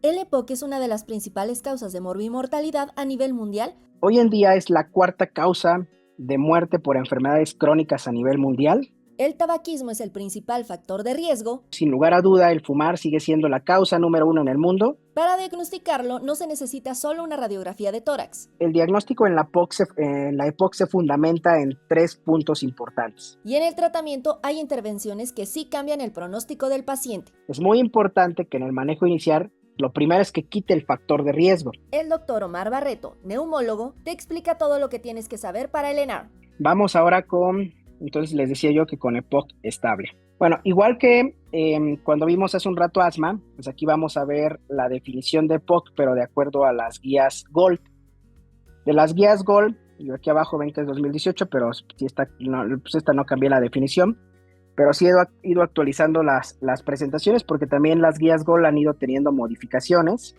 El EPOC es una de las principales causas de morbimortalidad a nivel mundial. Hoy en día es la cuarta causa de muerte por enfermedades crónicas a nivel mundial. El tabaquismo es el principal factor de riesgo. Sin lugar a duda, el fumar sigue siendo la causa número uno en el mundo. Para diagnosticarlo no se necesita solo una radiografía de tórax. El diagnóstico en la EPOC se fundamenta en 3 puntos importantes. Y en el tratamiento hay intervenciones que sí cambian el pronóstico del paciente. Es muy importante que en el manejo inicial, lo primero es que quite el factor de riesgo. El doctor Omar Barreto, neumólogo, te explica todo lo que tienes que saber para el ENAR. Vamos ahora entonces les decía yo que con EPOC estable. Bueno, igual que cuando vimos hace un rato asma, pues aquí vamos a ver la definición de EPOC, pero de acuerdo a las guías GOLD. De las guías GOLD, y aquí abajo ven que es 2018, pero si esta no cambié la definición, pero sí he ido actualizando las presentaciones porque también las guías GOLD han ido teniendo modificaciones,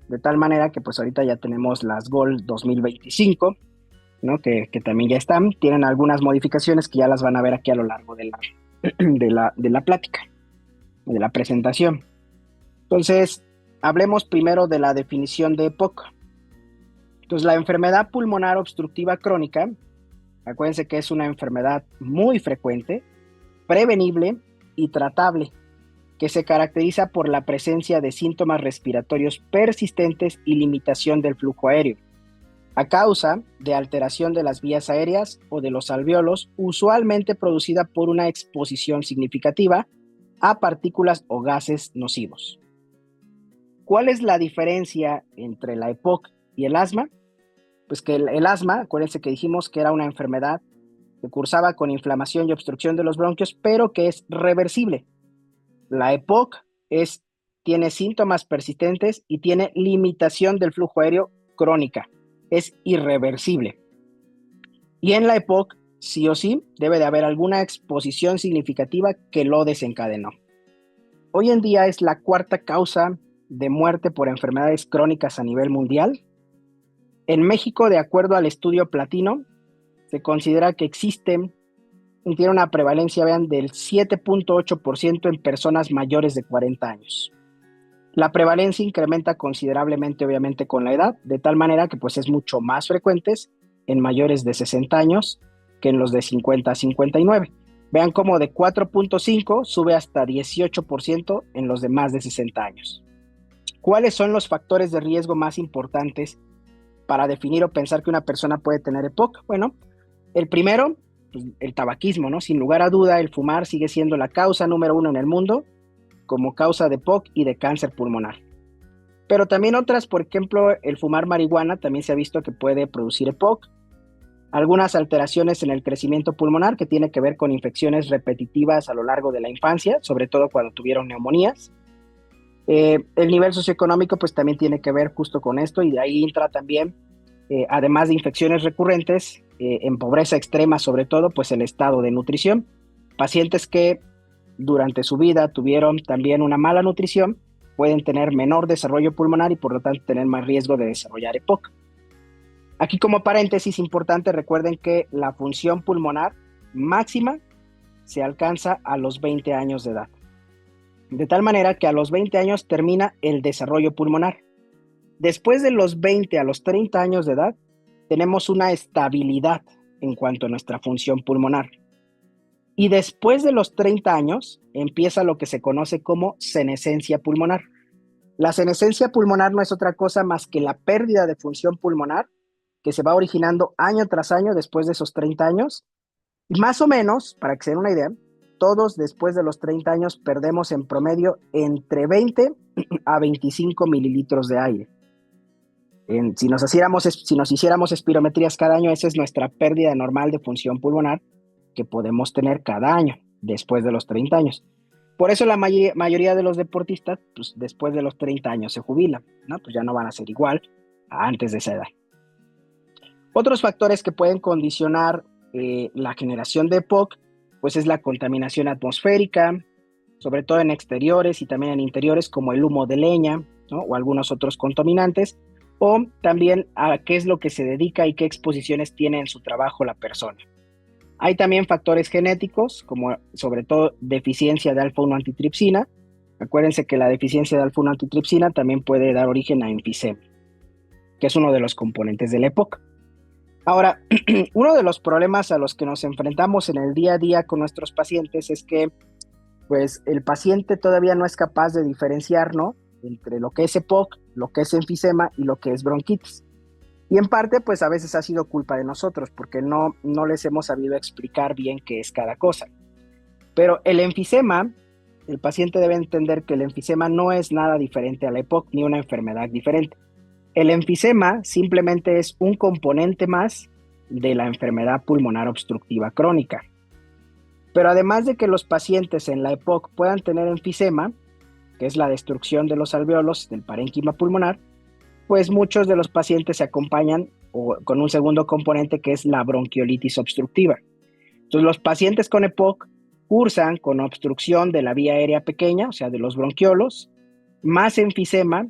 de tal manera que pues ahorita ya tenemos las GOLD 2025, ¿no? Que también ya están, tienen algunas modificaciones que ya las van a ver aquí a lo largo de la plática, de la presentación. Entonces, hablemos primero de la definición de EPOC. Entonces, la enfermedad pulmonar obstructiva crónica, acuérdense que es una enfermedad muy frecuente, prevenible y tratable, que se caracteriza por la presencia de síntomas respiratorios persistentes y limitación del flujo aéreo, a causa de alteración de las vías aéreas o de los alvéolos, usualmente producida por una exposición significativa a partículas o gases nocivos. ¿Cuál es la diferencia entre la EPOC y el asma? Pues que el asma, acuérdense que dijimos que era una enfermedad que cursaba con inflamación y obstrucción de los bronquios, pero que es reversible. La EPOC tiene síntomas persistentes y tiene limitación del flujo aéreo crónica. Es irreversible. Y en la EPOC, sí o sí, debe de haber alguna exposición significativa que lo desencadenó. Hoy en día es la cuarta causa de muerte por enfermedades crónicas a nivel mundial. En México, de acuerdo al estudio Platino, se considera que tiene una prevalencia, vean, del 7.8% en personas mayores de 40 años. La prevalencia incrementa considerablemente, obviamente, con la edad, de tal manera que pues es mucho más frecuentes en mayores de 60 años que en los de 50 a 59. Vean cómo de 4.5 sube hasta 18% en los de más de 60 años. ¿Cuáles son los factores de riesgo más importantes para definir o pensar que una persona puede tener EPOC? Bueno, el primero, pues, el tabaquismo, ¿no? Sin lugar a duda, el fumar sigue siendo la causa número uno en el mundo como causa de EPOC y de cáncer pulmonar. Pero también otras, por ejemplo, el fumar marihuana también se ha visto que puede producir EPOC. Algunas alteraciones en el crecimiento pulmonar que tiene que ver con infecciones repetitivas a lo largo de la infancia, sobre todo cuando tuvieron neumonías. El nivel socioeconómico pues también tiene que ver justo con esto y de ahí entra también, además de infecciones recurrentes, en pobreza extrema sobre todo, pues el estado de nutrición. Pacientes que durante su vida tuvieron también una mala nutrición pueden tener menor desarrollo pulmonar y por lo tanto tener más riesgo de desarrollar EPOC. Aquí como paréntesis importante, recuerden que la función pulmonar máxima se alcanza a los 20 años de edad. De tal manera que a los 20 años termina el desarrollo pulmonar. Después de los 20 a los 30 años de edad, tenemos una estabilidad en cuanto a nuestra función pulmonar. Y después de los 30 años empieza lo que se conoce como senescencia pulmonar. La senescencia pulmonar no es otra cosa más que la pérdida de función pulmonar que se va originando año tras año después de esos 30 años. Y más o menos, para que se den una idea, todos después de los 30 años perdemos en promedio entre 20 a 25 mililitros de aire. Si nos hiciéramos espirometrías cada año, esa es nuestra pérdida normal de función pulmonar que podemos tener cada año después de los 30 años. Por eso la mayoría de los deportistas, pues después de los 30 años se jubilan, ¿no? Pues ya no van a ser igual a antes de esa edad. Otros factores que pueden condicionar la generación de EPOC, pues es la contaminación atmosférica, sobre todo en exteriores y también en interiores, como el humo de leña, ¿no? O algunos otros contaminantes, o también a qué es lo que se dedica y qué exposiciones tiene en su trabajo la persona. Hay también factores genéticos, como sobre todo deficiencia de alfa-1 antitripsina. Acuérdense que la deficiencia de alfa-1 antitrypsina también puede dar origen a enfisema, que es uno de los componentes de la EPOC. Ahora, uno de los problemas a los que nos enfrentamos en el día a día con nuestros pacientes es que pues, el paciente todavía no es capaz de diferenciar, ¿no?, entre lo que es EPOC, lo que es enfisema y lo que es bronquitis. Y en parte, pues a veces ha sido culpa de nosotros porque no les hemos sabido explicar bien qué es cada cosa. Pero el enfisema, el paciente debe entender que el enfisema no es nada diferente a la EPOC ni una enfermedad diferente. El enfisema simplemente es un componente más de la enfermedad pulmonar obstructiva crónica. Pero además de que los pacientes en la EPOC puedan tener enfisema, que es la destrucción de los alvéolos del parénquima pulmonar, pues muchos de los pacientes se acompañan con un segundo componente que es la bronquiolitis obstructiva. Entonces los pacientes con EPOC cursan con obstrucción de la vía aérea pequeña, o sea, de los bronquiolos, más enfisema,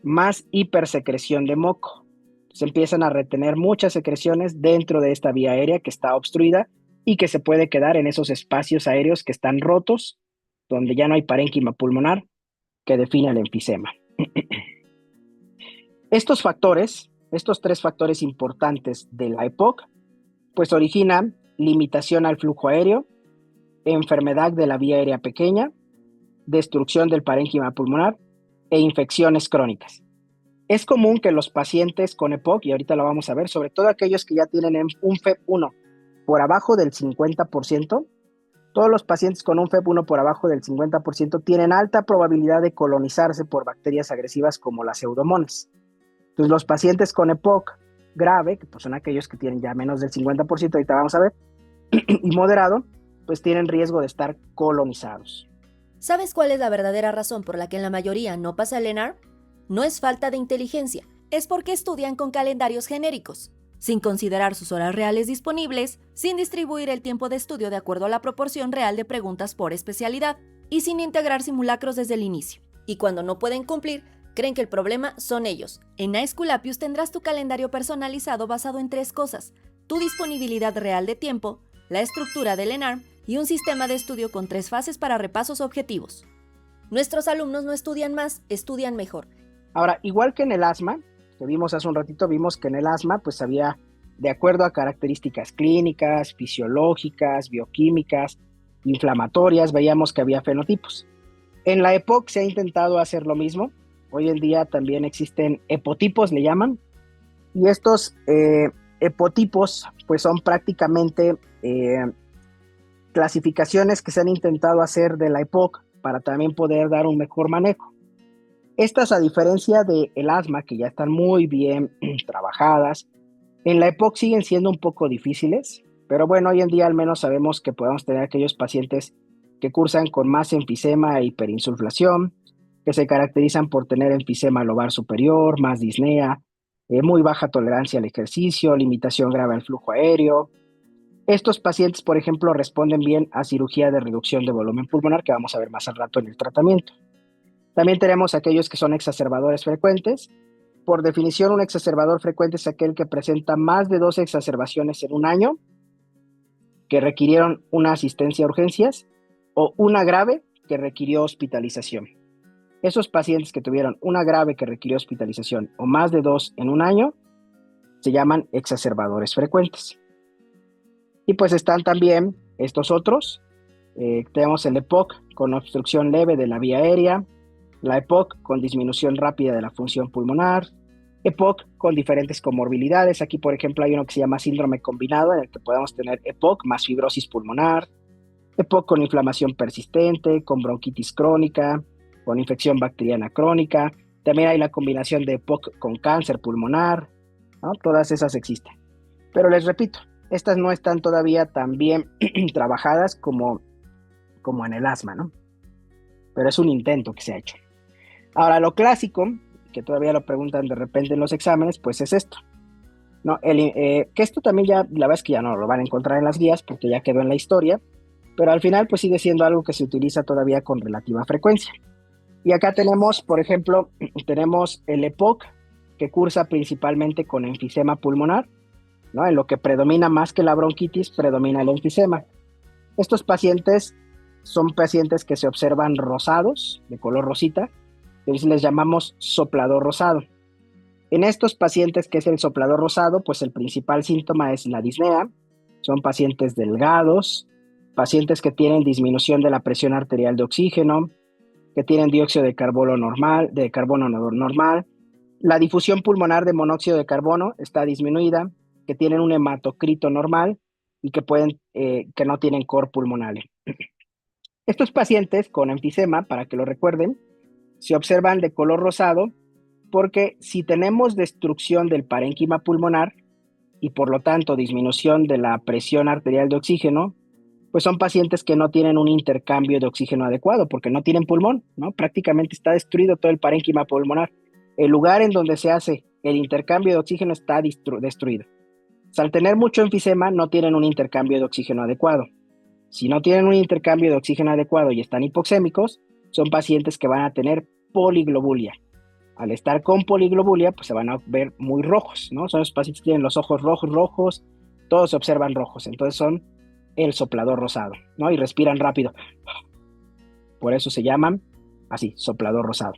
más hipersecreción de moco. Se empiezan a retener muchas secreciones dentro de esta vía aérea que está obstruida y que se puede quedar en esos espacios aéreos que están rotos, donde ya no hay parénquima pulmonar que define el enfisema. Estos factores, estos tres factores importantes de la EPOC, pues originan limitación al flujo aéreo, enfermedad de la vía aérea pequeña, destrucción del parénquima pulmonar e infecciones crónicas. Es común que los pacientes con EPOC, y ahorita lo vamos a ver, sobre todo aquellos que ya tienen un FEV1 por abajo del 50%, todos los pacientes con un FEV1 por abajo del 50% tienen alta probabilidad de colonizarse por bacterias agresivas como las pseudomonas. Entonces los pacientes con EPOC grave, que pues son aquellos que tienen ya menos del 50%, ahorita vamos a ver, y moderado, pues tienen riesgo de estar colonizados. ¿Sabes cuál es la verdadera razón por la que en la mayoría no pasa el ENARM? No es falta de inteligencia, es porque estudian con calendarios genéricos, sin considerar sus horas reales disponibles, sin distribuir el tiempo de estudio de acuerdo a la proporción real de preguntas por especialidad y sin integrar simulacros desde el inicio. Y cuando no pueden cumplir, creen que el problema son ellos. En Aesculapius tendrás tu calendario personalizado basado en 3 cosas: tu disponibilidad real de tiempo, la estructura del ENARM y un sistema de estudio con 3 fases para repasos objetivos. Nuestros alumnos no estudian más, estudian mejor. Ahora, igual que en el asma, que vimos hace un ratito, vimos que en el asma pues había, de acuerdo a características clínicas, fisiológicas, bioquímicas, inflamatorias, veíamos que había fenotipos. En la EPOC se ha intentado hacer lo mismo. Hoy en día también existen epotipos, le llaman, y estos epotipos pues son prácticamente clasificaciones que se han intentado hacer de la EPOC para también poder dar un mejor manejo. Estas, a diferencia del asma, que ya están muy bien trabajadas, en la EPOC siguen siendo un poco difíciles, pero bueno, hoy en día al menos sabemos que podemos tener aquellos pacientes que cursan con más enfisema e hiperinsuflación, que se caracterizan por tener enfisema lobar superior, más disnea, muy baja tolerancia al ejercicio, limitación grave al flujo aéreo. Estos pacientes, por ejemplo, responden bien a cirugía de reducción de volumen pulmonar, que vamos a ver más al rato en el tratamiento. También tenemos aquellos que son exacerbadores frecuentes. Por definición, un exacerbador frecuente es aquel que presenta más de 2 exacerbaciones en un año, que requirieron una asistencia a urgencias, o una grave que requirió hospitalización. Esos pacientes que tuvieron una grave que requirió hospitalización o más de 2 en un año se llaman exacerbadores frecuentes. Y pues están también estos otros. Tenemos el EPOC con obstrucción leve de la vía aérea, la EPOC con disminución rápida de la función pulmonar, EPOC con diferentes comorbilidades. Aquí, por ejemplo, hay uno que se llama síndrome combinado, en el que podemos tener EPOC más fibrosis pulmonar, EPOC con inflamación persistente, con bronquitis crónica, con infección bacteriana crónica. También hay la combinación de EPOC con cáncer pulmonar, ¿no? Todas esas existen. Pero les repito, estas no están todavía tan bien trabajadas como en el asma, ¿no? Pero es un intento que se ha hecho. Ahora, lo clásico, que todavía lo preguntan de repente en los exámenes, pues es esto, ¿no? Que esto también ya, la verdad es que ya no lo van a encontrar en las guías porque ya quedó en la historia, pero al final pues sigue siendo algo que se utiliza todavía con relativa frecuencia. Y acá tenemos, por ejemplo, tenemos el EPOC, que cursa principalmente con enfisema pulmonar, ¿no? En lo que predomina más que la bronquitis, predomina el enfisema. Estos pacientes son pacientes que se observan rosados, de color rosita, entonces les llamamos soplador rosado. En estos pacientes que es el soplador rosado, pues el principal síntoma es la disnea, son pacientes delgados, pacientes que tienen disminución de la presión arterial de oxígeno, que tienen dióxido de carbono normal, la difusión pulmonar de monóxido de carbono está disminuida, que tienen un hematocrito normal y que no tienen cor pulmonar. Estos pacientes con enfisema, para que lo recuerden, se observan de color rosado porque si tenemos destrucción del parénquima pulmonar y por lo tanto disminución de la presión arterial de oxígeno, pues son pacientes que no tienen un intercambio de oxígeno adecuado porque no tienen pulmón, ¿no? Prácticamente está destruido todo el parénquima pulmonar. El lugar en donde se hace el intercambio de oxígeno está destruido. Al tener mucho enfisema no tienen un intercambio de oxígeno adecuado. Si no tienen un intercambio de oxígeno adecuado y están hipoxémicos, son pacientes que van a tener poliglobulia. Al estar con poliglobulia, pues se van a ver muy rojos, ¿no? Son los pacientes que tienen los ojos rojos, todos se observan rojos, entonces son el soplador rosado, ¿no? Y respiran rápido. Por eso se llaman así, soplador rosado.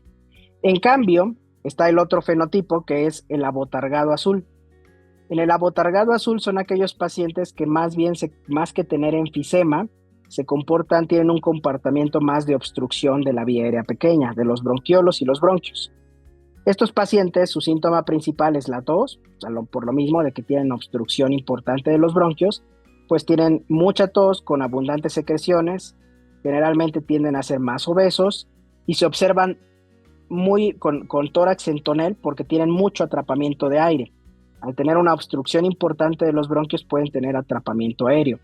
En cambio, está el otro fenotipo que es el abotargado azul. En el abotargado azul son aquellos pacientes que más que tener enfisema, tienen un comportamiento más de obstrucción de la vía aérea pequeña, de los bronquiolos y los bronquios. Estos pacientes, su síntoma principal es la tos, por lo mismo de que tienen obstrucción importante de los bronquios, pues tienen mucha tos con abundantes secreciones, generalmente tienden a ser más obesos y se observan con tórax en tonel porque tienen mucho atrapamiento de aire. Al tener una obstrucción importante de los bronquios pueden tener atrapamiento aéreo.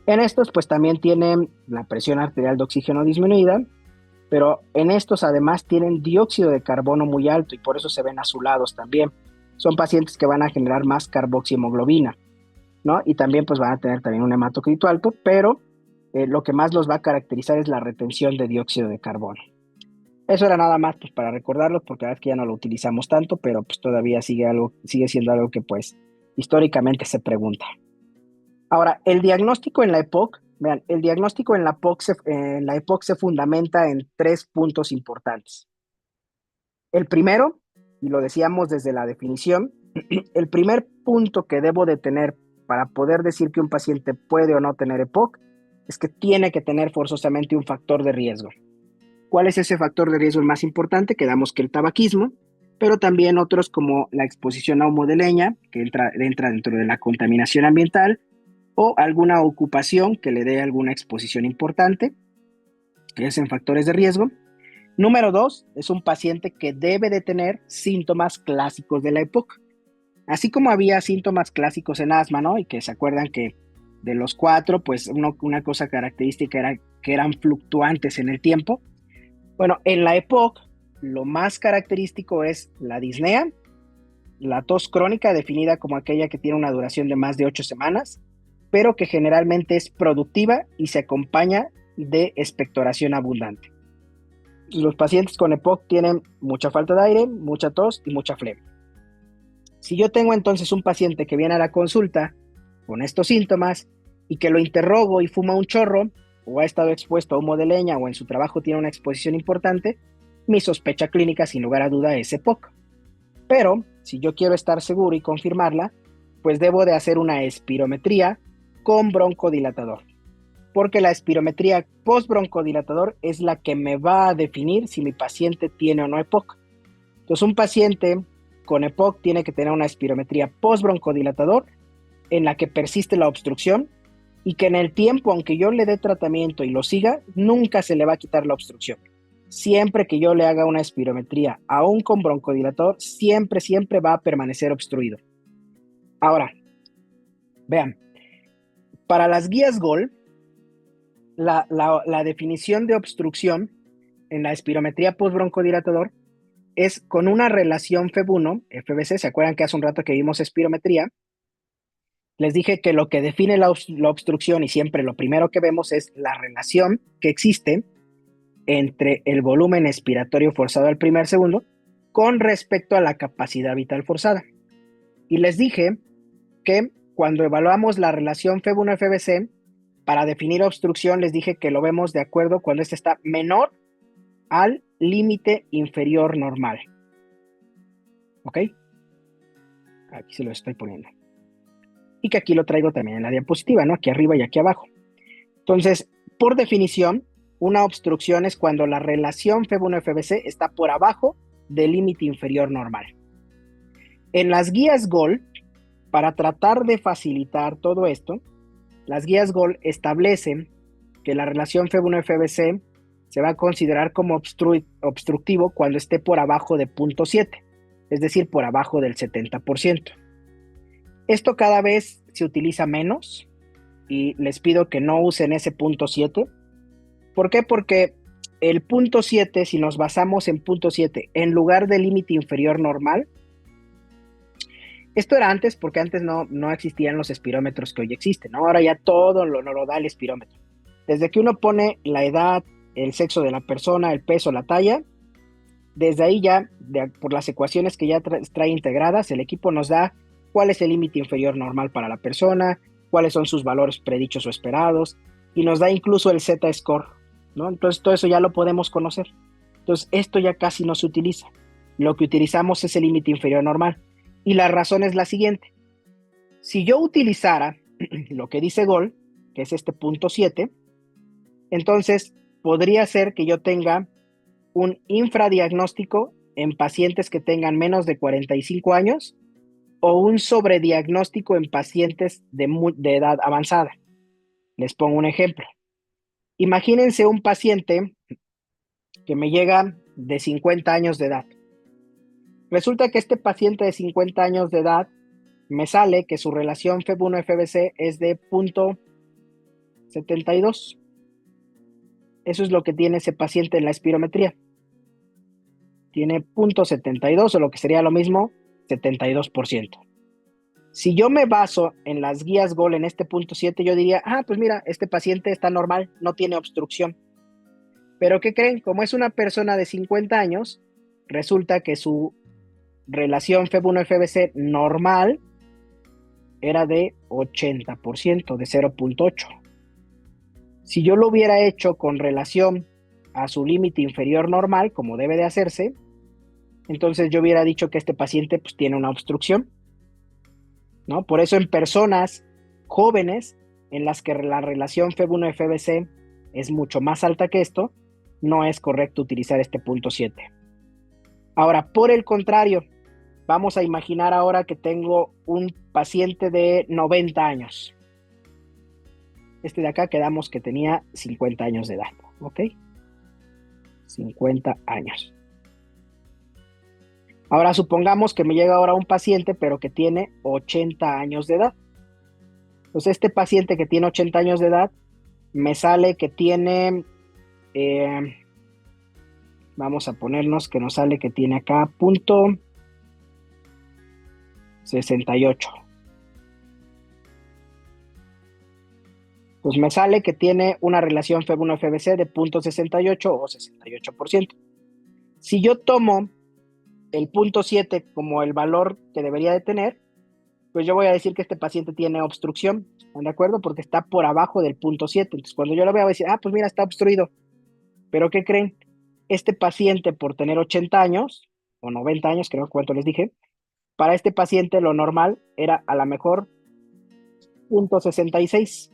En estos pues también tienen la presión arterial de oxígeno disminuida, pero en estos además tienen dióxido de carbono muy alto y por eso se ven azulados también. Son pacientes que van a generar más carboxihemoglobina, ¿no? Y también pues van a tener también un hematocrito alto, pero lo que más los va a caracterizar es la retención de dióxido de carbono. Eso era nada más pues para recordarlo, porque la verdad es que ya no lo utilizamos tanto, pero pues todavía sigue siendo algo que pues históricamente se pregunta. Ahora, el diagnóstico en la EPOC, vean, el diagnóstico en la EPOC se fundamenta en 3 puntos importantes. El primero, y lo decíamos desde la definición, el primer punto que debo de tener para poder decir que un paciente puede o no tener EPOC es que tiene que tener forzosamente un factor de riesgo. ¿Cuál es ese factor de riesgo más importante? Quedamos que el tabaquismo, pero también otros como la exposición a humo de leña, que entra dentro de la contaminación ambiental, o alguna ocupación que le dé alguna exposición importante, que es en factores de riesgo. Número 2, es un paciente que debe de tener síntomas clásicos de la EPOC. Así como había síntomas clásicos en asma, ¿no? Y que se acuerdan que de los 4, pues una cosa característica era que eran fluctuantes en el tiempo. Bueno, en la EPOC, lo más característico es la disnea, la tos crónica definida como aquella que tiene una duración de más de 8 semanas, pero que generalmente es productiva y se acompaña de expectoración abundante. Los pacientes con EPOC tienen mucha falta de aire, mucha tos y mucha flema. Si yo tengo entonces un paciente que viene a la consulta con estos síntomas y que lo interrogo y fuma un chorro, o ha estado expuesto a humo de leña o en su trabajo tiene una exposición importante, mi sospecha clínica sin lugar a duda es EPOC. Pero si yo quiero estar seguro y confirmarla, pues debo de hacer una espirometría con broncodilatador, porque la espirometría post-broncodilatador es la que me va a definir si mi paciente tiene o no EPOC. Entonces un paciente con EPOC tiene que tener una espirometría post-broncodilatador en la que persiste la obstrucción y que en el tiempo, aunque yo le dé tratamiento y lo siga, nunca se le va a quitar la obstrucción. Siempre que yo le haga una espirometría, aún con broncodilatador, siempre va a permanecer obstruido. Ahora, vean, para las guías GOL, la definición de obstrucción en la espirometría post-broncodilatador es con una relación FEB1, FBC, ¿se acuerdan que hace un rato que vimos espirometría? Les dije que lo que define la obstrucción y siempre lo primero que vemos es la relación que existe entre el volumen expiratorio forzado al primer segundo con respecto a la capacidad vital forzada. Y les dije que cuando evaluamos la relación FEB1-FBC, para definir obstrucción les dije que lo vemos de acuerdo cuando este está menor al límite inferior normal. ¿Ok? Aquí se lo estoy poniendo. Y que aquí lo traigo también en la diapositiva, ¿no? Aquí arriba y aquí abajo. Entonces, por definición, una obstrucción es cuando la relación F1-FBC está por abajo del límite inferior normal. En las guías GOL, para tratar de facilitar todo esto, las guías GOL establecen que la relación F1-FBC se va a considerar como obstructivo cuando esté por abajo de 0.7, es decir, por abajo del 70%. Esto cada vez se utiliza menos y les pido que no usen ese 0.7. ¿Por qué? Porque el 0.7, si nos basamos en 0.7 en lugar del límite inferior normal, esto era antes porque antes no existían los espirómetros que hoy existen, ¿no? Ahora ya todo lo da el espirómetro. Desde que uno pone la edad, el sexo de la persona, el peso, la talla, desde ahí ya, por las ecuaciones que ya trae integradas, el equipo nos da cuál es el límite inferior normal para la persona, cuáles son sus valores predichos o esperados, y nos da incluso el Z-score, ¿no? Entonces todo eso ya lo podemos conocer. Entonces esto ya casi no se utiliza. Lo que utilizamos es el límite inferior normal. Y la razón es la siguiente. Si yo utilizara lo que dice GOL, que es este 0.7, entonces podría ser que yo tenga un infradiagnóstico en pacientes que tengan menos de 45 años o un sobrediagnóstico en pacientes de edad avanzada. Les pongo un ejemplo. Imagínense un paciente que me llega de 50 años de edad. Resulta que este paciente de 50 años de edad me sale que su relación F1-FBC es de 0.72. Eso es lo que tiene ese paciente en la espirometría. Tiene 0.72 o lo que sería lo mismo, 72%. Si yo me baso en las guías GOL en este 0.7, yo diría, pues mira, este paciente está normal, no tiene obstrucción. Pero ¿qué creen? Como es una persona de 50 años, resulta que su relación F1-FBC normal era de 80%, de 0.8. Si yo lo hubiera hecho con relación a su límite inferior normal, como debe de hacerse, entonces yo hubiera dicho que este paciente pues tiene una obstrucción, ¿no? Por eso en personas jóvenes en las que la relación F1-FBC es mucho más alta que esto, no es correcto utilizar este 0.7. Ahora, por el contrario, vamos a imaginar ahora que tengo un paciente de 90 años. Este de acá quedamos que tenía 50 años de edad, ¿ok? 50 años. Ahora supongamos que me llega ahora un paciente, pero que tiene 80 años de edad. Entonces este paciente que tiene 80 años de edad, me sale que tiene, vamos a ponernos que nos sale que tiene acá 0.68. Pues me sale que tiene una relación F1-FBC de 0.68 o 68%. Si yo tomo el 0.7 como el valor que debería de tener, pues yo voy a decir que este paciente tiene obstrucción, ¿están de acuerdo? Porque está por abajo del 0.7. Entonces cuando yo lo vea voy a decir, pues mira, está obstruido. Pero ¿qué creen? Este paciente por tener 80 años, o 90 años, creo cuánto les dije, para este paciente lo normal era a lo mejor 0.66.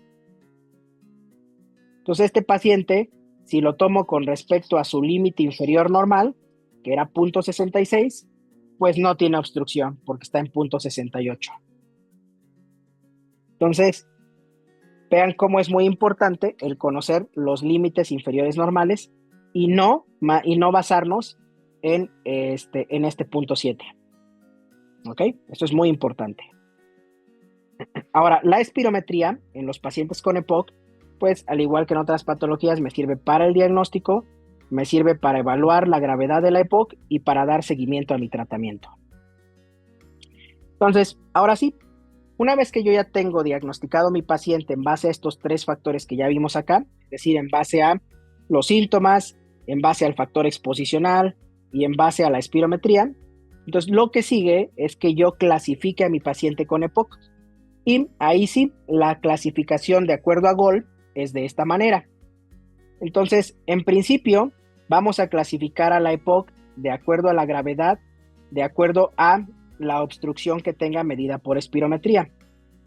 Entonces este paciente, si lo tomo con respecto a su límite inferior normal, que era 0.66, pues no tiene obstrucción porque está en 0.68. Entonces, vean cómo es muy importante el conocer los límites inferiores normales y no basarnos en este 0.7. ¿Ok? Esto es muy importante. Ahora, la espirometría en los pacientes con EPOC, pues al igual que en otras patologías, me sirve para el diagnóstico, me sirve para evaluar la gravedad de la EPOC y para dar seguimiento a mi tratamiento. Entonces, ahora sí, una vez que yo ya tengo diagnosticado mi paciente en base a estos 3 factores que ya vimos acá, es decir, en base a los síntomas, en base al factor exposicional y en base a la espirometría, entonces lo que sigue es que yo clasifique a mi paciente con EPOC. Y ahí sí, la clasificación de acuerdo a GOL es de esta manera. Entonces, en principio, vamos a clasificar a la EPOC de acuerdo a la gravedad, de acuerdo a la obstrucción que tenga medida por espirometría.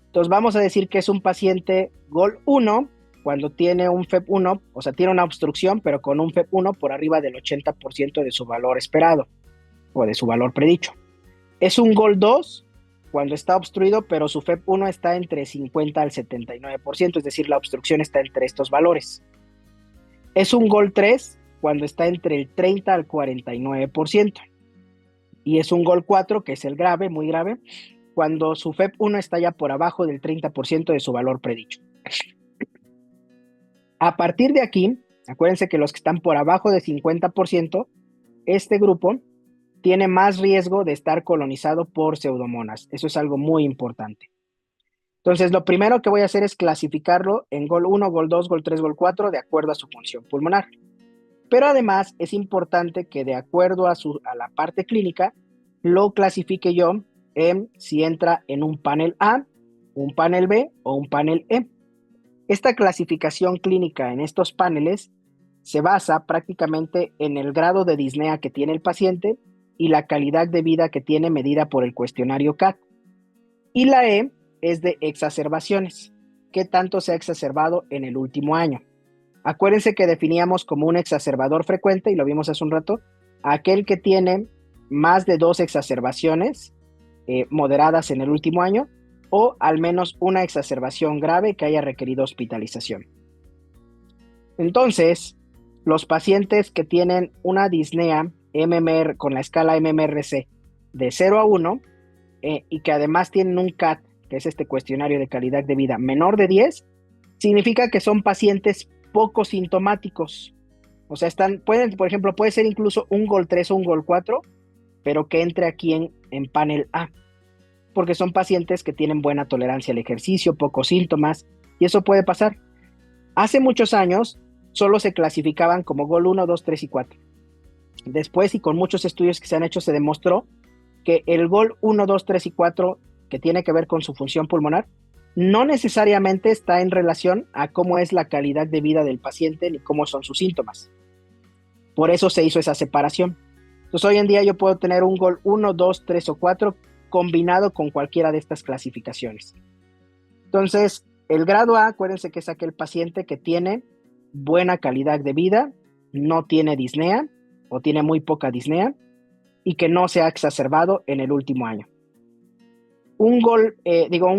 Entonces, vamos a decir que es un paciente GOL 1 cuando tiene un FEP 1, o sea, tiene una obstrucción, pero con un FEP 1 por arriba del 80% de su valor esperado o de su valor predicho. Es un GOL 2 cuando está obstruido, pero su FEP 1 está entre 50 al 79%, es decir, la obstrucción está entre estos valores. Es un GOL 3 cuando está entre el 30 al 49%. Y es un GOL 4, que es el grave, muy grave, cuando su FEP 1 está ya por abajo del 30% de su valor predicho. A partir de aquí, acuérdense que los que están por abajo de 50%, este grupo tiene más riesgo de estar colonizado por pseudomonas. Eso es algo muy importante. Entonces, lo primero que voy a hacer es clasificarlo en GOL 1, GOL 2, GOL 3, GOL 4, de acuerdo a su función pulmonar. Pero además es importante que de acuerdo a la parte clínica, lo clasifique yo en si entra en un panel A, un panel B o un panel E. Esta clasificación clínica en estos paneles se basa prácticamente en el grado de disnea que tiene el paciente y la calidad de vida que tiene medida por el cuestionario CAT. Y la E es de exacerbaciones, qué tanto se ha exacerbado en el último año. Acuérdense que definíamos como un exacerbador frecuente, y lo vimos hace un rato, aquel que tiene más de 2 exacerbaciones moderadas en el último año, o al menos una exacerbación grave que haya requerido hospitalización. Entonces, los pacientes que tienen una disnea MMR con la escala MMRC de 0 a 1 y que además tienen un CAT, que es este cuestionario de calidad de vida, menor de 10, significa que son pacientes poco sintomáticos. O sea, por ejemplo, puede ser incluso un GOL 3 o un GOL 4, pero que entre aquí en panel A, porque son pacientes que tienen buena tolerancia al ejercicio, pocos síntomas, y eso puede pasar. Hace muchos años solo se clasificaban como GOL 1, 2, 3 y 4. Después, y con muchos estudios que se han hecho, se demostró que el GOL 1, 2, 3 y 4, que tiene que ver con su función pulmonar, no necesariamente está en relación a cómo es la calidad de vida del paciente ni cómo son sus síntomas. Por eso se hizo esa separación. Entonces, hoy en día yo puedo tener un GOL 1, 2, 3 o 4 combinado con cualquiera de estas clasificaciones. Entonces, el grado A, acuérdense que es aquel paciente que tiene buena calidad de vida, no tiene disnea o tiene muy poca disnea y que no se ha exacerbado en el último año. Un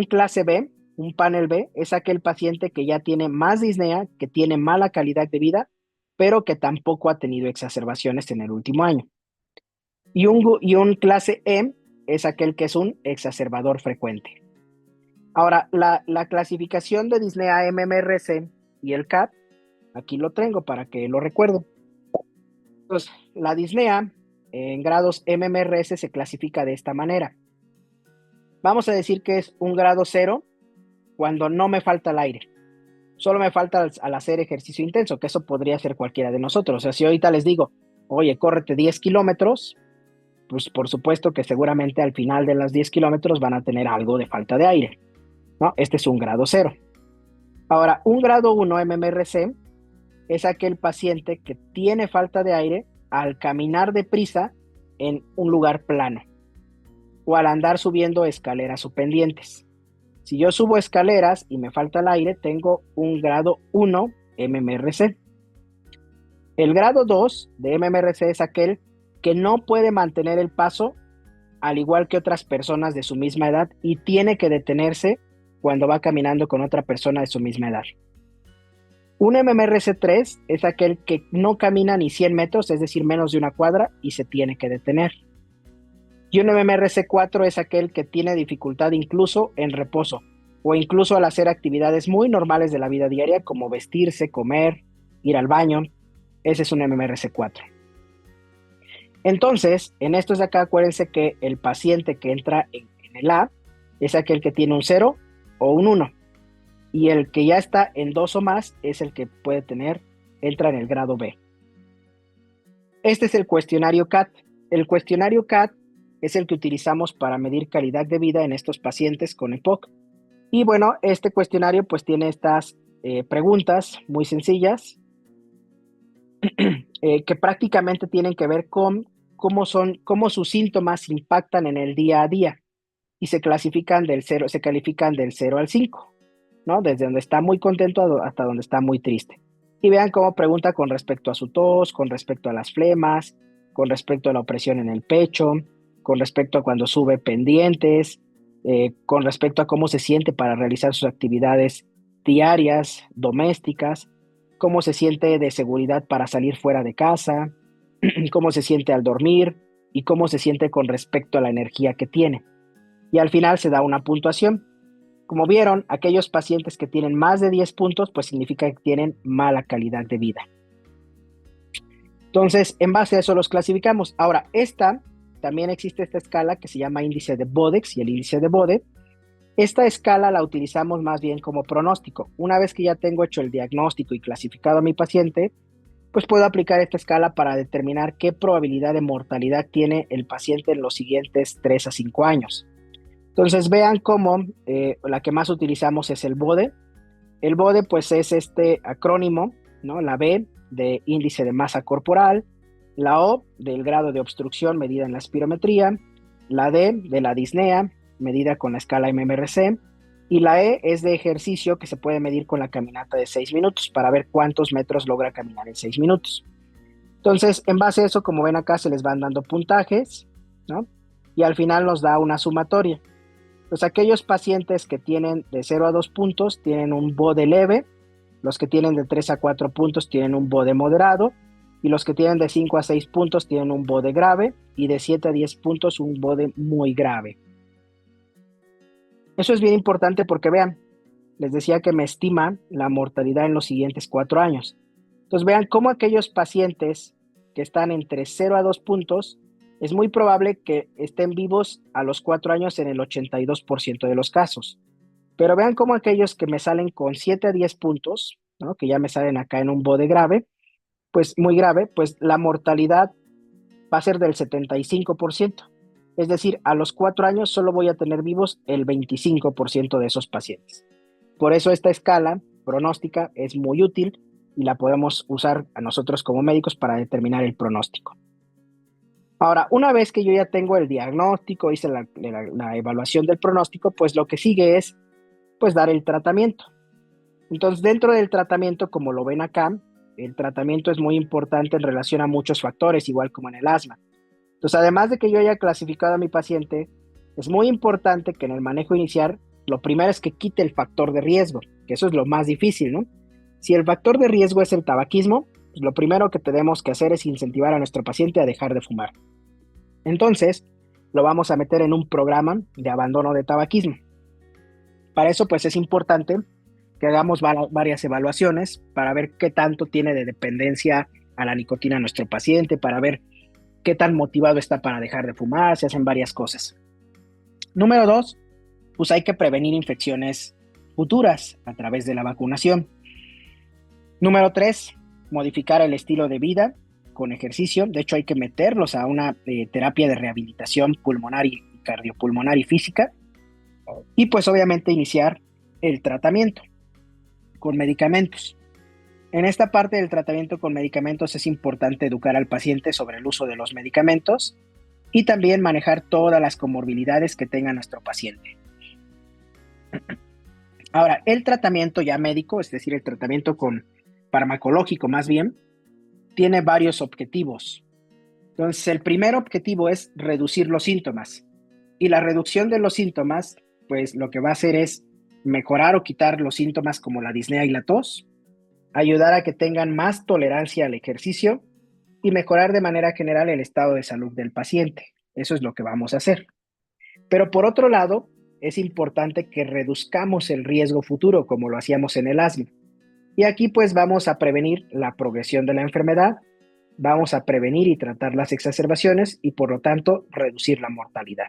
clase B, un panel B, es aquel paciente que ya tiene más disnea, que tiene mala calidad de vida, pero que tampoco ha tenido exacerbaciones en el último año. Y un clase E es aquel que es un exacerbador frecuente. Ahora, la clasificación de disnea MMRC y el CAT, aquí lo tengo para que lo recuerden. Entonces, la disnea en grados MMRS se clasifica de esta manera. Vamos a decir que es un grado 0 cuando no me falta el aire. Solo me falta al hacer ejercicio intenso, que eso podría ser cualquiera de nosotros. O sea, si ahorita les digo, oye, córrete 10 kilómetros, pues por supuesto que seguramente al final de los 10 kilómetros van a tener algo de falta de aire, ¿no? Este es un grado 0. Ahora, un grado 1 MMRC es aquel paciente que tiene falta de aire al caminar deprisa en un lugar plano o al andar subiendo escaleras o pendientes. Si yo subo escaleras y me falta el aire, tengo un grado 1 MMRC. El grado 2 de MMRC es aquel que no puede mantener el paso al igual que otras personas de su misma edad y tiene que detenerse cuando va caminando con otra persona de su misma edad. Un MMRC3 es aquel que no camina ni 100 metros, es decir, menos de una cuadra, y se tiene que detener. Y un MMRC4 es aquel que tiene dificultad incluso en reposo o incluso al hacer actividades muy normales de la vida diaria como vestirse, comer, ir al baño. Ese es un MMRC4. Entonces, en estos de acá, acuérdense que el paciente que entra en el A es aquel que tiene un 0 o un 1. Y el que ya está en 2 o más es el que entra en el grado B. Este es el cuestionario CAT. El cuestionario CAT es el que utilizamos para medir calidad de vida en estos pacientes con EPOC. Y bueno, este cuestionario pues tiene estas preguntas muy sencillas que prácticamente tienen que ver con cómo sus síntomas impactan en el día a día y se califican del 0 al 5, ¿no? Desde donde está muy contento hasta donde está muy triste. Y vean cómo pregunta con respecto a su tos, con respecto a las flemas, con respecto a la opresión en el pecho, con respecto a cuando sube pendientes, con respecto a cómo se siente para realizar sus actividades diarias, domésticas, cómo se siente de seguridad para salir fuera de casa, cómo se siente al dormir y cómo se siente con respecto a la energía que tiene. Y al final se da una puntuación. Como vieron, aquellos pacientes que tienen más de 10 puntos, pues significa que tienen mala calidad de vida. Entonces, en base a eso los clasificamos. Ahora, también existe esta escala que se llama índice de Bodex y el índice de Bode. Esta escala la utilizamos más bien como pronóstico. Una vez que ya tengo hecho el diagnóstico y clasificado a mi paciente, pues puedo aplicar esta escala para determinar qué probabilidad de mortalidad tiene el paciente en los siguientes 3 a 5 años. Entonces vean cómo la que más utilizamos es el BODE. El BODE pues es este acrónimo, ¿no? La B de índice de masa corporal, la O del grado de obstrucción medida en la espirometría, la D de la disnea medida con la escala MMRC y la E es de ejercicio que se puede medir con la caminata de 6 minutos para ver cuántos metros logra caminar en 6 minutos. Entonces, en base a eso, como ven acá, se les van dando puntajes, ¿no? Y al final nos da una sumatoria. Pues aquellos pacientes que tienen de 0 a 2 puntos tienen un BODE leve, los que tienen de 3 a 4 puntos tienen un BODE moderado, y los que tienen de 5 a 6 puntos tienen un BODE grave, y de 7 a 10 puntos un BODE muy grave. Eso es bien importante porque vean, les decía que me estima la mortalidad en los siguientes 4 años. Entonces vean cómo aquellos pacientes que están entre 0 a 2 puntos, es muy probable que estén vivos a los 4 años en el 82% de los casos. Pero vean cómo aquellos que me salen con 7 a 10 puntos, ¿no? Que ya me salen acá en un BODE grave, pues muy grave, pues la mortalidad va a ser del 75%. Es decir, a los 4 años solo voy a tener vivos el 25% de esos pacientes. Por eso esta escala pronóstica es muy útil y la podemos usar a nosotros como médicos para determinar el pronóstico. Ahora, una vez que yo ya tengo el diagnóstico, hice la evaluación del pronóstico, pues lo que sigue es pues dar el tratamiento. Entonces, dentro del tratamiento, como lo ven acá, el tratamiento es muy importante en relación a muchos factores, igual como en el asma. Entonces, además de que yo haya clasificado a mi paciente, es muy importante que en el manejo inicial, lo primero es que quite el factor de riesgo, que eso es lo más difícil, ¿no? Si el factor de riesgo es el tabaquismo, pues lo primero que tenemos que hacer es incentivar a nuestro paciente a dejar de fumar. Entonces, lo vamos a meter en un programa de abandono de tabaquismo. Para eso, pues es importante que hagamos varias evaluaciones para ver qué tanto tiene de dependencia a la nicotina nuestro paciente, para ver qué tan motivado está para dejar de fumar, se hacen varias cosas. Número 2, pues hay que prevenir infecciones futuras a través de la vacunación. Número 3, modificar el estilo de vida con ejercicio. De hecho, hay que meterlos a una terapia de rehabilitación pulmonar y cardiopulmonar y física. Y pues obviamente iniciar el tratamiento con medicamentos. En esta parte del tratamiento con medicamentos es importante educar al paciente sobre el uso de los medicamentos y también manejar todas las comorbilidades que tenga nuestro paciente. Ahora, el tratamiento ya médico, es decir, el tratamiento farmacológico más bien, tiene varios objetivos. Entonces, el primer objetivo es reducir los síntomas. Y la reducción de los síntomas, pues lo que va a hacer es mejorar o quitar los síntomas como la disnea y la tos, ayudar a que tengan más tolerancia al ejercicio y mejorar de manera general el estado de salud del paciente. Eso es lo que vamos a hacer. Pero por otro lado, es importante que reduzcamos el riesgo futuro como lo hacíamos en el asma. Y aquí pues vamos a prevenir la progresión de la enfermedad, vamos a prevenir y tratar las exacerbaciones y por lo tanto reducir la mortalidad.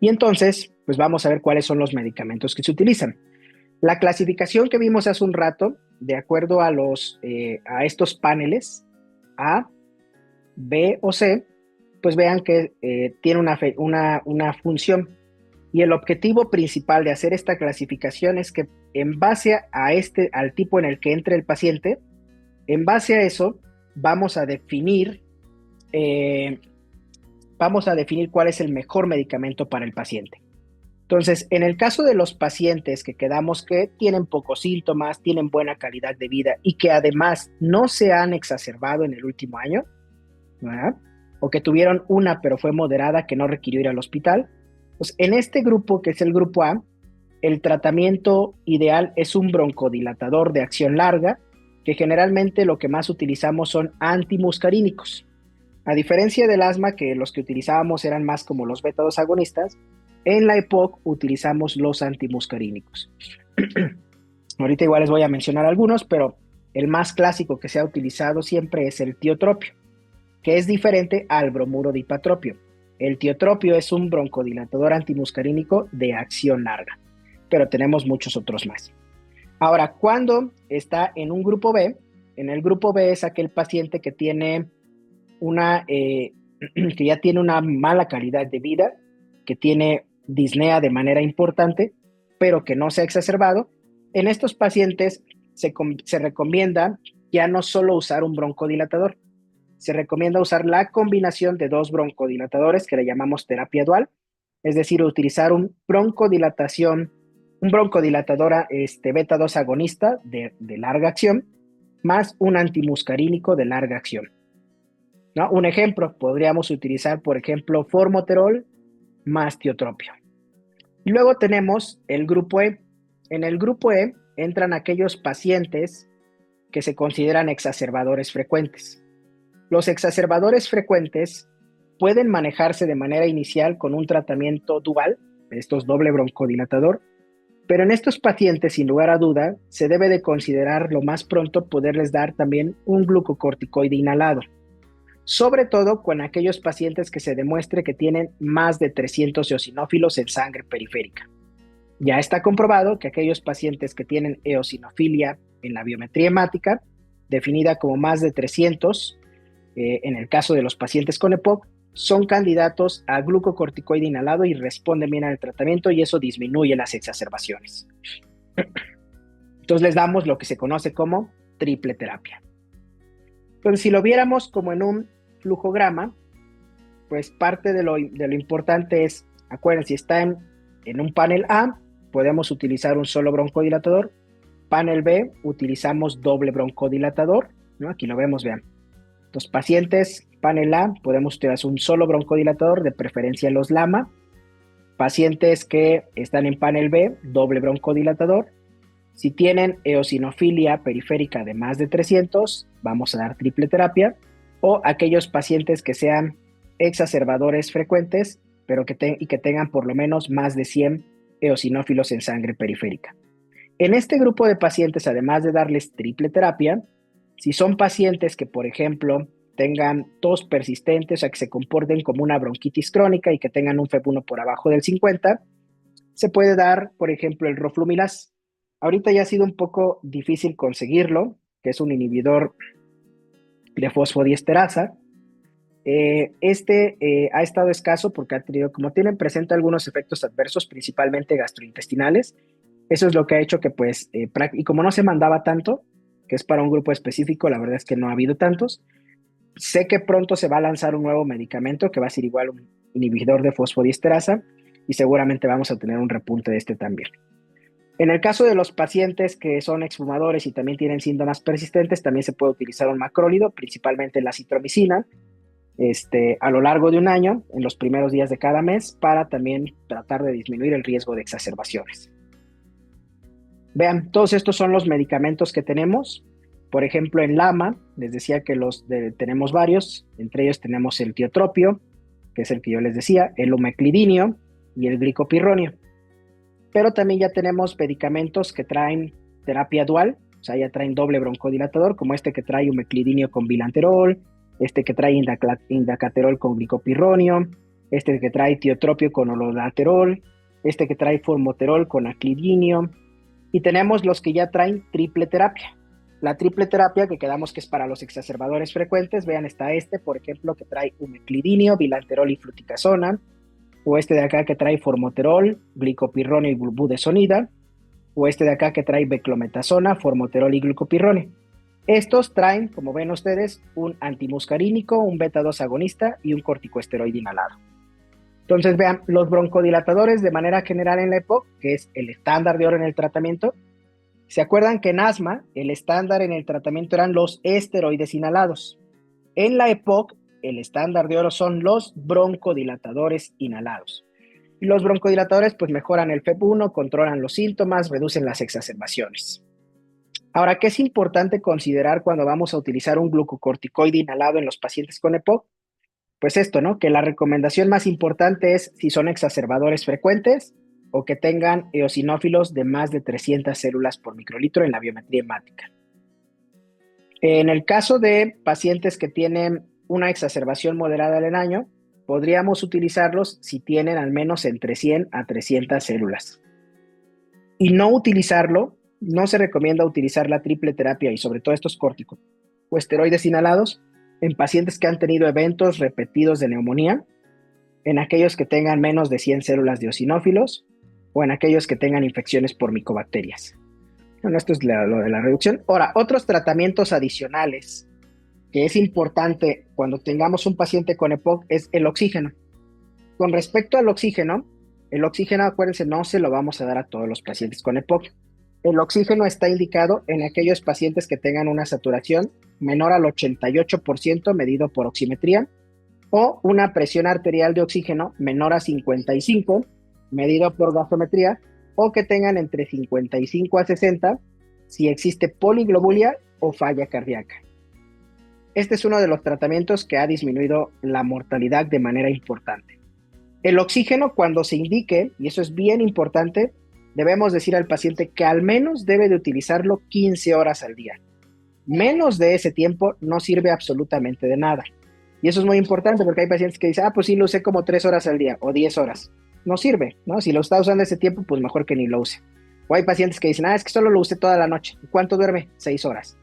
Y entonces, pues vamos a ver cuáles son los medicamentos que se utilizan. La clasificación que vimos hace un rato, de acuerdo a estos paneles A, B o C, pues vean que tiene una función. Y el objetivo principal de hacer esta clasificación es que en base al tipo en el que entre el paciente, en base a eso vamos a definir eh, cuál es el mejor medicamento para el paciente. Entonces, en el caso de los pacientes que quedamos que tienen pocos síntomas, tienen buena calidad de vida y que además no se han exacerbado en el último año, ¿verdad? O que tuvieron una pero fue moderada que no requirió ir al hospital, pues en este grupo, que es el grupo A, el tratamiento ideal es un broncodilatador de acción larga, que generalmente lo que más utilizamos son antimuscarínicos. A diferencia del asma, que los que utilizábamos eran más como los beta-2 agonistas, en la EPOC utilizamos los antimuscarínicos. Ahorita igual les voy a mencionar algunos, pero el más clásico que se ha utilizado siempre es el tiotropio, que es diferente al bromuro de ipatropio. El tiotropio es un broncodilatador antimuscarínico de acción larga, pero tenemos muchos otros más. Ahora, cuando está en un grupo B, en el grupo B es aquel paciente que tiene que ya tiene una mala calidad de vida, que tiene disnea de manera importante, pero que no se ha exacerbado. En estos pacientes se recomienda ya no solo usar un broncodilatador, se recomienda usar la combinación de dos broncodilatadores que le llamamos terapia dual, es decir, utilizar un broncodilatador beta-2 agonista de larga acción, más un antimuscarínico de larga acción, ¿no? Un ejemplo, podríamos utilizar, por ejemplo, formoterol más tiotropio. Luego tenemos el grupo E. En el grupo E entran aquellos pacientes que se consideran exacerbadores frecuentes. Los exacerbadores frecuentes pueden manejarse de manera inicial con un tratamiento dual, esto es doble broncodilatador, pero en estos pacientes, sin lugar a duda, se debe de considerar lo más pronto poderles dar también un glucocorticoide inhalado, sobre todo con aquellos pacientes que se demuestre que tienen más de 300 eosinófilos en sangre periférica. Ya está comprobado que aquellos pacientes que tienen eosinofilia en la biometría hemática, definida como más de 300, en el caso de los pacientes con EPOC, son candidatos a glucocorticoide inhalado y responden bien al tratamiento y eso disminuye las exacerbaciones. Entonces les damos lo que se conoce como triple terapia. Entonces, si lo viéramos como en un flujograma, pues parte de lo importante es, acuérdense, si está en un panel A, podemos utilizar un solo broncodilatador. Panel B, utilizamos doble broncodilatador, ¿no? Aquí lo vemos, vean. Los pacientes, panel A, podemos utilizar un solo broncodilatador, de preferencia los LAMA. Pacientes que están en panel B, doble broncodilatador. Si tienen eosinofilia periférica de más de 300, vamos a dar triple terapia. O aquellos pacientes que sean exacerbadores frecuentes, pero que tengan por lo menos más de 100 eosinófilos en sangre periférica. En este grupo de pacientes, además de darles triple terapia, si son pacientes que, por ejemplo, tengan tos persistente, o sea, que se comporten como una bronquitis crónica y que tengan un FEV1 por abajo del 50, se puede dar, por ejemplo, el roflumilaz. Ahorita ya ha sido un poco difícil conseguirlo, que es un inhibidor de fosfodiesterasa. Ha estado escaso porque presenta algunos efectos adversos, principalmente gastrointestinales. Eso es lo que ha hecho que, pues, y como no se mandaba tanto, que es para un grupo específico, la verdad es que no ha habido tantos. Sé que pronto se va a lanzar un nuevo medicamento que va a ser igual un inhibidor de fosfodiesterasa y seguramente vamos a tener un repunte de este también. En el caso de los pacientes que son exfumadores y también tienen síntomas persistentes, también se puede utilizar un macrólido, principalmente la citromicina, a lo largo de un año, en los primeros días de cada mes, para también tratar de disminuir el riesgo de exacerbaciones. Vean, todos estos son los medicamentos que tenemos. Por ejemplo, en LAMA, les decía que tenemos varios, entre ellos tenemos el tiotropio, que es el que yo les decía, el umeclidinio y el glicopirronio. Pero también ya tenemos medicamentos que traen terapia dual, o sea, ya traen doble broncodilatador, como este que trae umeclidinio con bilanterol, este que trae indacaterol con glicopirronio, este que trae tiotropio con olodaterol, este que trae formoterol con aclidinio, y tenemos los que ya traen triple terapia. La triple terapia que quedamos que es para los exacerbadores frecuentes, vean, está por ejemplo, que trae umeclidinio, bilanterol y fluticasona, o este de acá que trae formoterol, glicopirrone y budesonida, o este de acá que trae beclometasona, formoterol y glucopirrone. Estos traen, como ven ustedes, un antimuscarínico, un beta-2 agonista y un corticosteroide inhalado. Entonces vean, los broncodilatadores de manera general en la EPOC, que es el estándar de oro en el tratamiento, ¿se acuerdan que en asma el estándar en el tratamiento eran los esteroides inhalados? En la EPOC el estándar de oro son los broncodilatadores inhalados. Y los broncodilatadores pues mejoran el FEV1, controlan los síntomas, reducen las exacerbaciones. Ahora, ¿qué es importante considerar cuando vamos a utilizar un glucocorticoide inhalado en los pacientes con EPOC? Pues esto, ¿no? Que la recomendación más importante es si son exacerbadores frecuentes o que tengan eosinófilos de más de 300 células por microlitro en la biometría hemática. En el caso de pacientes que tienen una exacerbación moderada del año, podríamos utilizarlos si tienen al menos entre 100 a 300 células. Y no utilizarlo, no se recomienda utilizar la triple terapia y sobre todo estos córticos o esteroides inhalados en pacientes que han tenido eventos repetidos de neumonía, en aquellos que tengan menos de 100 células de eosinófilos o en aquellos que tengan infecciones por micobacterias. Bueno, esto es lo de la reducción. Ahora, otros tratamientos adicionales que es importante cuando tengamos un paciente con EPOC es el oxígeno. Con respecto al oxígeno, el oxígeno, acuérdense, no se lo vamos a dar a todos los pacientes con EPOC. El oxígeno está indicado en aquellos pacientes que tengan una saturación menor al 88% medido por oximetría o una presión arterial de oxígeno menor a 55 medido por gasometría o que tengan entre 55 a 60 si existe poliglobulia o falla cardíaca. Este es uno de los tratamientos que ha disminuido la mortalidad de manera importante. El oxígeno, cuando se indique, y eso es bien importante, debemos decir al paciente que al menos debe de utilizarlo 15 horas al día. Menos de ese tiempo no sirve absolutamente de nada. Y eso es muy importante porque hay pacientes que dicen, pues sí, lo usé como 3 horas al día o 10 horas. No sirve, ¿no? Si lo está usando ese tiempo, pues mejor que ni lo use. O hay pacientes que dicen, es que solo lo usé toda la noche. ¿Cuánto duerme? 6 horas.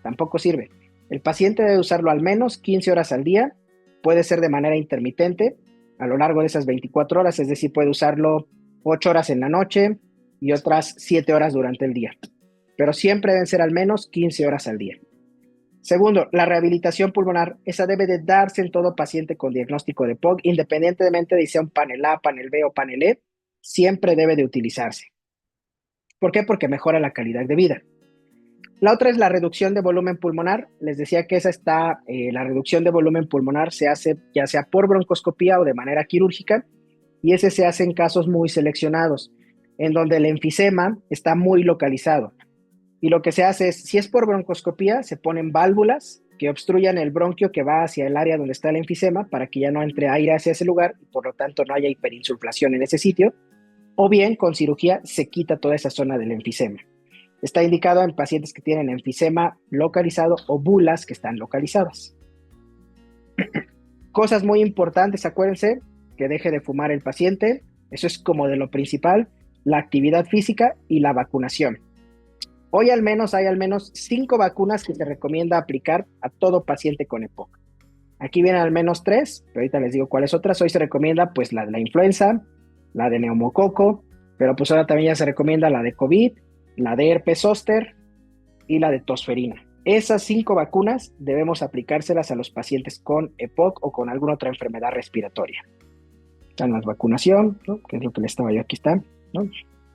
Tampoco sirve. El paciente debe usarlo al menos 15 horas al día. Puede ser de manera intermitente a lo largo de esas 24 horas, es decir, puede usarlo 8 horas en la noche y otras 7 horas durante el día. Pero siempre deben ser al menos 15 horas al día. Segundo, la rehabilitación pulmonar, esa debe de darse en todo paciente con diagnóstico de EPOC, independientemente de si sea un panel A, panel B o panel E, siempre debe de utilizarse. ¿Por qué? Porque mejora la calidad de vida. La otra es la reducción de volumen pulmonar. Les decía que la reducción de volumen pulmonar se hace ya sea por broncoscopía o de manera quirúrgica, y ese se hace en casos muy seleccionados, en donde el enfisema está muy localizado. Y lo que se hace es, si es por broncoscopía, se ponen válvulas que obstruyan el bronquio que va hacia el área donde está el enfisema para que ya no entre aire hacia ese lugar y por lo tanto no haya hiperinsuflación en ese sitio. O bien, con cirugía se quita toda esa zona del enfisema. Está indicado en pacientes que tienen enfisema localizado o bulas que están localizadas. Cosas muy importantes, acuérdense, que deje de fumar el paciente. Eso es como de lo principal, la actividad física y la vacunación. Hoy hay al menos 5 vacunas que se recomienda aplicar a todo paciente con EPOC. Aquí vienen al menos 3, pero ahorita les digo cuáles otras. Hoy se recomienda pues la de la influenza, la de neumococo, pero pues ahora también ya se recomienda la de COVID, la de herpes zóster y la de tosferina. Esas 5 vacunas debemos aplicárselas a los pacientes con EPOC o con alguna otra enfermedad respiratoria. Están las vacunación, ¿no? Que es lo que les estaba yo, aquí está, ¿no?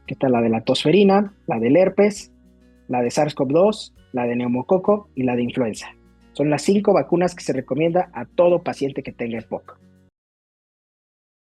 Que está la de la tosferina, la del herpes, la de SARS-CoV-2, la de neumococo y la de influenza. Son las 5 vacunas que se recomienda a todo paciente que tenga EPOC.